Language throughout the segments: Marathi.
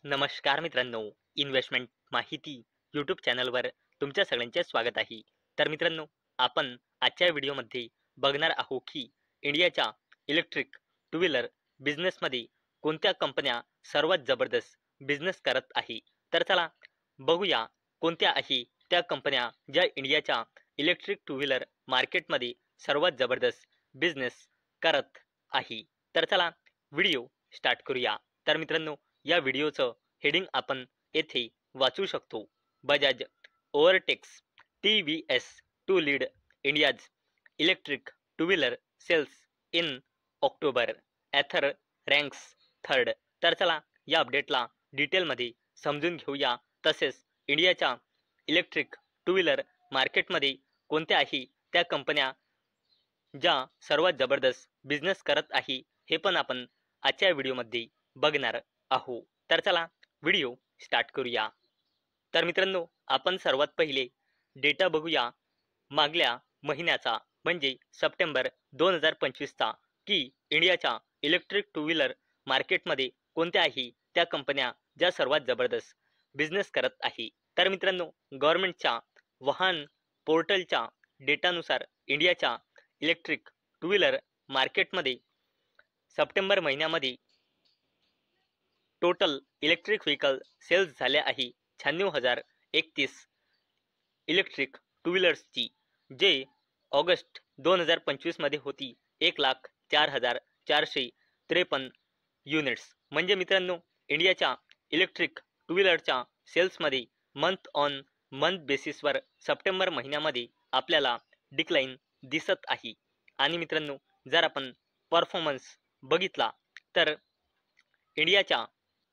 नमस्कार मित्रांनो, इन्व्हेस्टमेंट माहिती यूट्यूब चॅनलवर तुमच्या सगळ्यांचे स्वागत आहे. तर मित्रांनो, आपण आजच्या व्हिडिओमध्ये बघणार आहोत की इंडियाच्या इलेक्ट्रिक टू व्हीलर बिझनेसमध्ये कोणत्या कंपन्या सर्वात जबरदस्त बिझनेस करत आहे. तर चला बघूया कोणत्या आहे त्या कंपन्या ज्या इंडियाच्या इलेक्ट्रिक टू व्हीलर मार्केटमध्ये सर्वात जबरदस्त बिझनेस करत आहे. तर चला व्हिडिओ स्टार्ट करूया. तर मित्रांनो, या व्हिडिओचं हेडिंग आपण येथे वाचू शकतो. Bajaj overtakes TVS to lead India's electric two wheeler sales in October. Ather ranks third. तर चला या अपडेटला डिटेलमध्ये समजून घेऊया. तसेच इंडियाच्या इलेक्ट्रिक टू व्हीलर मार्केटमध्ये कोणत्याही त्या कंपन्या ज्या सर्वात जबरदस्त बिझनेस करत आहे हे पण आपण आजच्या व्हिडिओमध्ये बघणार आहोत. तर चला व्हिडिओ स्टार्ट करूया. तर मित्रांनो, आपण सर्वात पहिले डेटा बघूया मागल्या महिन्याचा, म्हणजे सप्टेंबर 2025चा, की इंडियाच्या इलेक्ट्रिक टू व्हीलर मार्केटमध्ये कोणत्याही त्या कंपन्या ज्या सर्वात जबरदस्त बिझनेस करत आहे. तर मित्रांनो, गव्हर्नमेंटच्या वाहन पोर्टलच्या डेटानुसार इंडियाच्या इलेक्ट्रिक टू व्हीलर मार्केटमध्ये सप्टेंबर महिन्यामध्ये टोटल इलेक्ट्रिक व्हेकल सेल्स झाल्या आहे 96,031 इलेक्ट्रिक टू व्हीलर्सची, जे ऑगस्ट 2025 होती 1,04,453 युनिट्स. म्हणजे मित्रांनो, इंडियाच्या इलेक्ट्रिक टू व्हीलरच्या सेल्समध्ये मंथ ऑन मंथ बेसिसवर सप्टेंबर महिन्यामध्ये आपल्याला डिक्लाइन दिसत आहे. आणि मित्रांनो, जर आपण परफॉर्मन्स बघितला तर इंडियाच्या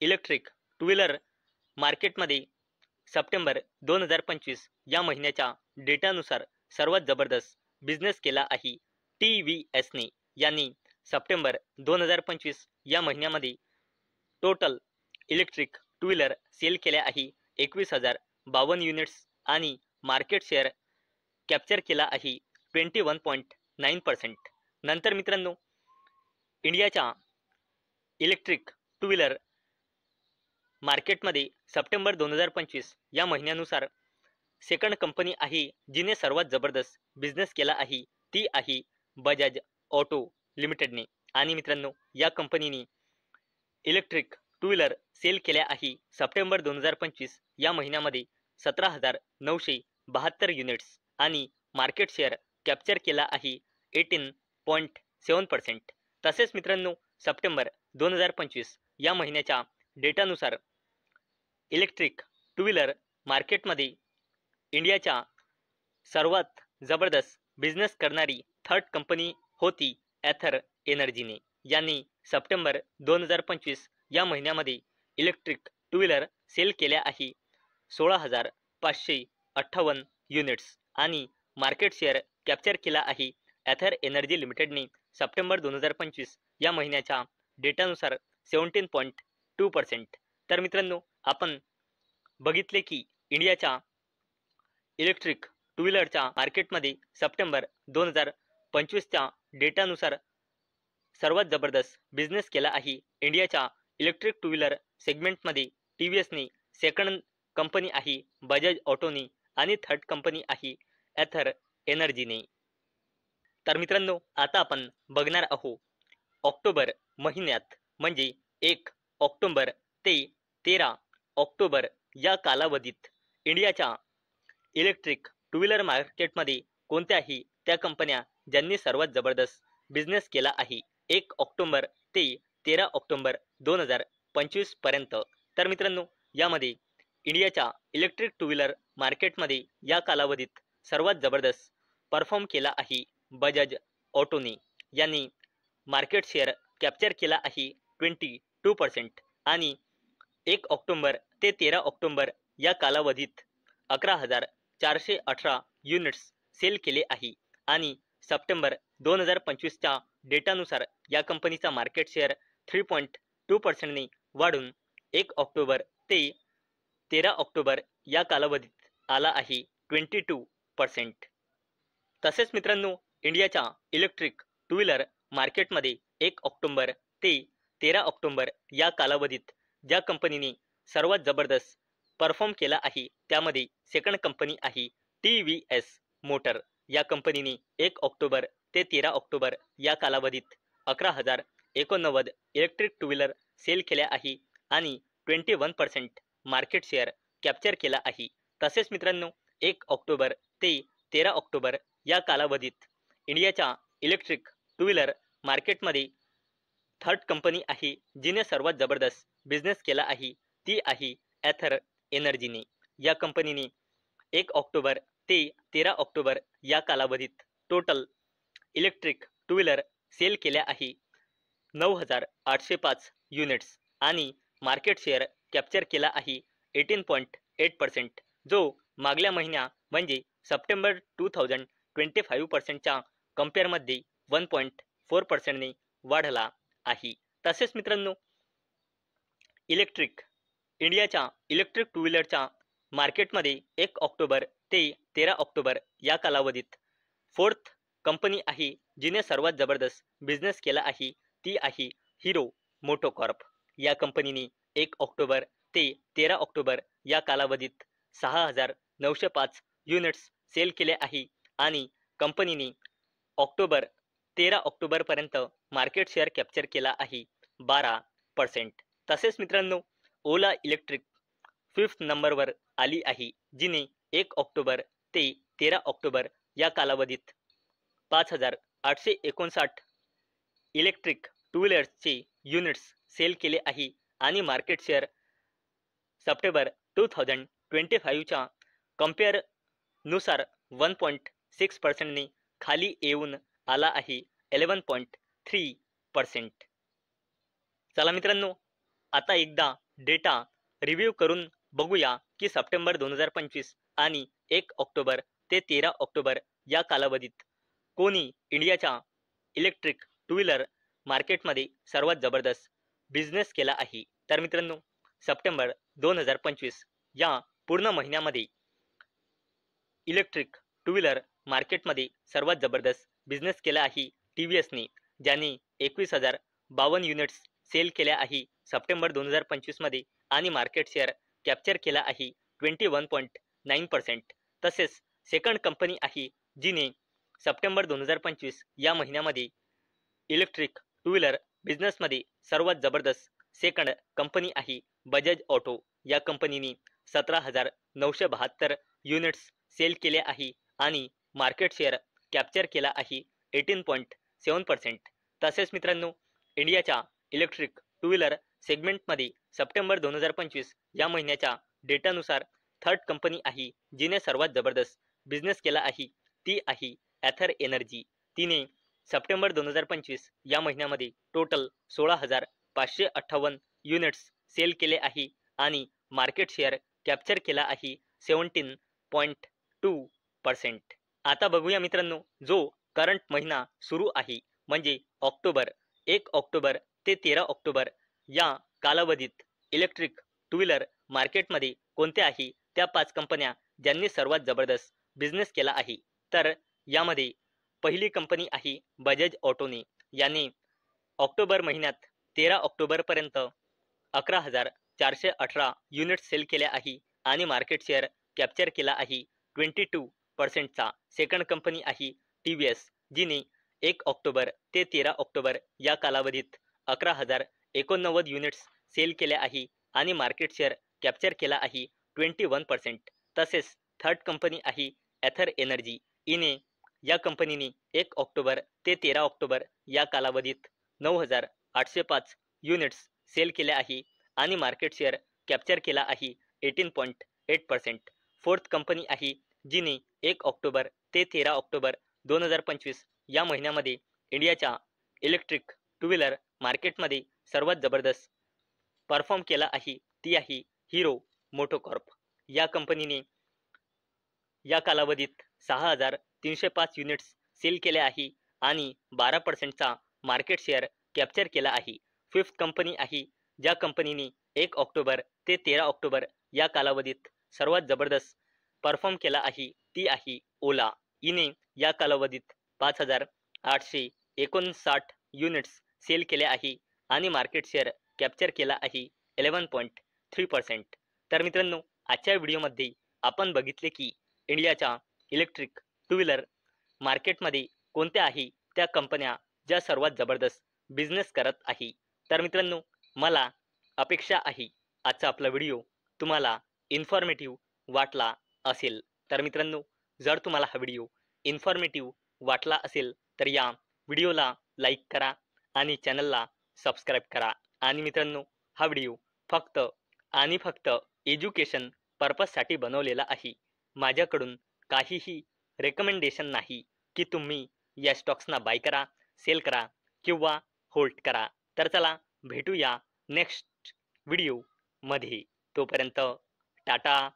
इलेक्ट्रिक टू व्हीलर मार्केटमध्ये सप्टेंबर 2025 या महिन्याच्या डेटानुसार सर्वात जबरदस्त बिझनेस केला आहे TVSने. यांनी सप्टेंबर 2025 या महिन्यामध्ये total electric two wheeler sale केल्या आहे 21,052 युनिट्स आणि मार्केट शेअर कॅप्चर केला आहे 21.9%. नंतर मित्रांनो, इंडियाच्या इलेक्ट्रिक टू व्हीलर मार्केटमध्ये सप्टेंबर 2025 या महिन्यानुसार सेकंड कंपनी आहे जिने सर्वात जबरदस्त बिझनेस केला आहे, ती आहे बजाज ऑटो लिमिटेडने. आणि मित्रांनो, या कंपनीने इलेक्ट्रिक टू व्हीलर सेल केल्या आहे सप्टेंबर 2025 या महिन्यामध्ये 17,972 युनिट्स आणि मार्केट शेअर कॅप्चर केला आहे 18.7%. तसेच मित्रांनो, सप्टेंबर 2025 या महिन्याच्या डेटानुसार इलेक्ट्रिक टू व्हीलर मार्केटमध्ये इंडियाच्या सर्वात जबरदस्त बिझनेस करणारी थर्ड कंपनी होती ॲथर एनर्जीने. यांनी सप्टेंबर 2025 या महिन्यामध्ये इलेक्ट्रिक टू व्हीलर सेल केल्या आहे 16,558 युनिट्स आणि मार्केट शेअर कॅप्चर केला आहे ॲथर एनर्जी लिमिटेडने सप्टेंबर 2025 या महिन्याच्या डेटानुसार 17.2%. तर मित्रांनो, आपण बघितले की इंडियाच्या इलेक्ट्रिक टू व्हीलरच्या मार्केटमध्ये सप्टेंबर 2025च्या डेटानुसार सर्वात जबरदस्त बिझनेस केला आहे इंडियाच्या इलेक्ट्रिक टू व्हीलर सेगमेंटमध्ये TVSने, सेकंड कंपनी आहे बजाज ऑटोनी आणि थर्ड कंपनी आहे ॲथर एनर्जीने. तर मित्रांनो, आता आपण बघणार आहोत ऑक्टोबर महिन्यात, म्हणजे 1 ऑक्टोबर ते 13 ऑक्टोबर या कालावधीत इंडियाच्या इलेक्ट्रिक टू व्हीलर मार्केटमध्ये कोणत्याही त्या कंपन्या ज्यांनी सर्वात जबरदस्त बिझनेस केला आहे 1 ऑक्टोबर ते 13 ऑक्टोबर 2025 पर्यंत. तर मित्रांनो, यामध्ये इंडियाच्या इलेक्ट्रिक टू व्हीलर मार्केटमध्ये या कालावधीत सर्वात जबरदस्त परफॉर्म केला आहे बजाज ऑटोने. यांनी मार्केट शेअर कॅप्चर केला आहे 22% आणि 1 ऑक्टोबर ते 13 ऑक्टोबर या कालावधीत 11,418 युनिट्स सेल केले आहे. आणि सप्टेंबर 2025च्या डेटानुसार या कंपनीचा मार्केट शेअर 3.2%ने वाढून 1 ऑक्टोबर ते 13 ऑक्टोबर या कालावधीत आला आहे 22%. तसेच मित्रांनो, इंडियाच्या इलेक्ट्रिक टू व्हीलर मार्केटमध्ये 1 ऑक्टोबर ते 13 ऑक्टोबर या कालावधीत ज्या कंपनीने सर्वात जबरदस्त परफॉर्म केला आहे त्यामध्ये सेकंड कंपनी आहे TVS मोटर। या कंपनीने 1 ऑक्टोबर ते 13 ऑक्टोबर या कालावधीत 11,089 इलेक्ट्रिक टू व्हीलर सेल केल्या आहे आणि 21% मार्केट शेअर कॅप्चर केला आहे। तसेच मित्रांनो 1 ऑक्टोबर ते 13 ऑक्टोबर या कालावधीत इंडियाच्या इलेक्ट्रिक टू व्हीलर मार्केटमध्ये थर्ड कंपनी आहे जिने सर्वात जबरदस्त बिझनेस केला आहे ती आहे एथर एनर्जीने। या कंपनीने 1 ऑक्टोबर ते 13 ऑक्टोबर या कालावधीत total electric two wheeler sale केल्या आहे 9,805 युनिट्स आणि मार्केट शेअर कॅप्चर केला आहे 18.8%, जो मागल्या महिन्या म्हणजे सप्टेंबर 2025च्या कंपेअरमध्ये 1.4%ने वाढला आहे। तसेच मित्रांनो इंडियाच्या इलेक्ट्रिक टू व्हीलरच्या मार्केटमध्ये 1 ऑक्टोबर ते 13 ऑक्टोबर या कालावधीत फोर्थ कंपनी आहे जिने सर्वात जबरदस्त बिझनेस केला आहे ती आहे हिरो मोटोकॉर्प। या कंपनीने 1 ऑक्टोबर ते 13 ऑक्टोबर या कालावधीत 6,905 युनिट्स सेल केले आहे आणि कंपनीने 13 ऑक्टोबरपर्यंत मार्केट शेअर कॅप्चर केला आहे 12%। तसेच मित्रांनो ओला इलेक्ट्रिक 5th नंबरवर आली आहे जिने 1 ऑक्टोबर ते 13 ऑक्टोबर या कालावधीत 5,859 इलेक्ट्रिक टू व्हीलर्सचे युनिट्स सेल केले आहे आणि मार्केट शेअर सप्टेंबर 2025च्या कंपेअर नुसार 1.6%ने खाली येऊन आला आहे 11.3%। चला मित्रांनो आता एकदा डेटा रिव्ह्यू करून बघूया की सप्टेंबर 2025 आणि 1 ऑक्टोबर ते 13 ऑक्टोबर या कालावधीत कोणी इंडियाच्या इलेक्ट्रिक टू व्हीलर मार्केटमध्ये सर्वात जबरदस्त बिझनेस केला आहे। तर मित्रांनो सप्टेंबर 2025 या पूर्ण महिन्यामध्ये इलेक्ट्रिक टू व्हीलर मार्केटमध्ये सर्वात जबरदस्त बिझनेस केला आहे TVSने, ज्याने 21,052 युनिट्स सेल केल्या आहे सप्टेंबर 2025 मध्ये आणि मार्केट शेअर कॅप्चर केला आहे 21.9%। तसेच सेकंड कंपनी आहे जिने सप्टेंबर 2025 या महिन्यामध्ये इलेक्ट्रिक टू व्हीलर बिझनेसमध्ये सर्वात जबरदस्त सेकंड कंपनी आहे बजाज ऑटो। या कंपनीने 17,972 युनिट्स सेल केले आहे आणि मार्केट शेअर कॅप्चर केला आहे 18.7%। तसेच मित्रांनो इंडियाच्या इलेक्ट्रिक टू व्हीलर सेगमेंटमध्ये सप्टेंबर 2025 या महिन्याच्या डेटानुसार थर्ड कंपनी आहे जिने सर्वात जबरदस्त बिझनेस केला आहे ती आहे एथर एनर्जी। तिने सप्टेंबर 2025 या महिन्यामध्ये टोटल 16,558 युनिट्स सेल केले आहे आणि मार्केट शेअर कॅप्चर केला आहे 17.2%। आता बघूया मित्रांनो जो करंट महिना सुरू आहे म्हणजे ऑक्टोबर 1 ऑक्टोबर ते 13 ऑक्टोबर या कालावधीत इलेक्ट्रिक टू व्हीलर मार्केटमध्ये कोणत्या आहे त्या 5 कंपन्या ज्यांनी सर्वात जबरदस्त बिझनेस केला आहे। तर यामध्ये पहिली कंपनी आहे बजाज ऑटोने। याने ऑक्टोबर महिन्यात 13 ऑक्टोबरपर्यंत 11,418 युनिट्स सेल केल्या आहे आणि मार्केट शेअर कॅप्चर केला आहे 22%चा। सेकंड कंपनी आहे TVS जिने 1 ऑक्टोबर ते 13 ऑक्टोबर या कालावधीत 11,089 युनिट्स सेल केल्या आहे आणि मार्केट शेअर कॅप्चर केला आहे 21%। तसेच थर्ड कंपनी आहे एथर एनर्जी। या कंपनीने 1 ऑक्टोबर ते 13 ऑक्टोबर या कालावधीत 9,805 युनिट्स सेल केल्या आहे आणि मार्केट शेअर कॅप्चर केला आहे 18.8%। फोर्थ कंपनी आहे जिने 1 ऑक्टोबर ते 13 ऑक्टोबर 2025 या महिन्यामध्ये इंडियाच्या इलेक्ट्रिक टू व्हीलर मार्केटमध्ये सर्वात जबरदस्त परफॉर्म केला आहे ती आहे हिरो मोटोकॉर्प। या कंपनीने या कालावधीत 6,305 युनिट्स सेल केले आहे आणि 12%चा मार्केट शेअर कॅप्चर केला आहे। फिफ्थ कंपनी आहे ज्या कंपनीने 1 ऑक्टोबर ते 13 ऑक्टोबर या कालावधीत सर्वात जबरदस्त परफॉर्म केला आहे ती आहे ओला। या कालावधीत 5,859 युनिट्स सेल केले आहे आणि मार्केट शेअर कॅप्चर केला आहे 3%. तर मित्रांनो, आजच्या व्हिडिओमध्ये आपण बघितले की इंडियाच्या इलेक्ट्रिक टू व्हीलर मार्केटमध्ये कोणत्या आहे त्या कंपन्या ज्या सर्वात जबरदस्त बिझनेस करत आहे. तर मित्रांनो, मला अपेक्षा आहे आजचा आपला व्हिडिओ तुम्हाला इन्फॉर्मेटिव्ह वाटला असेल. तर मित्रांनो, जर तुम्हाला हा व्हिडिओ इन्फॉर्मेटिव्ह वाटला असेल तर या व्हिडिओला लाईक करा आणि चॅनलला सबस्क्राईब करा. आणि मित्रांनो, हा व्हिडिओ फक्त आणि फक्त एज्युकेशन पर्पजसाठी बनवलेला आहे. माझ्याकडून काहीही रेकमेंडेशन नाही की तुम्ही या स्टॉक्सना बाय करा, सेल करा किंवा होल्ड करा. तर चला भेटूया नेक्स्ट व्हिडिओमध्ये. तोपर्यंत टाटा,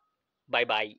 बाय बाय.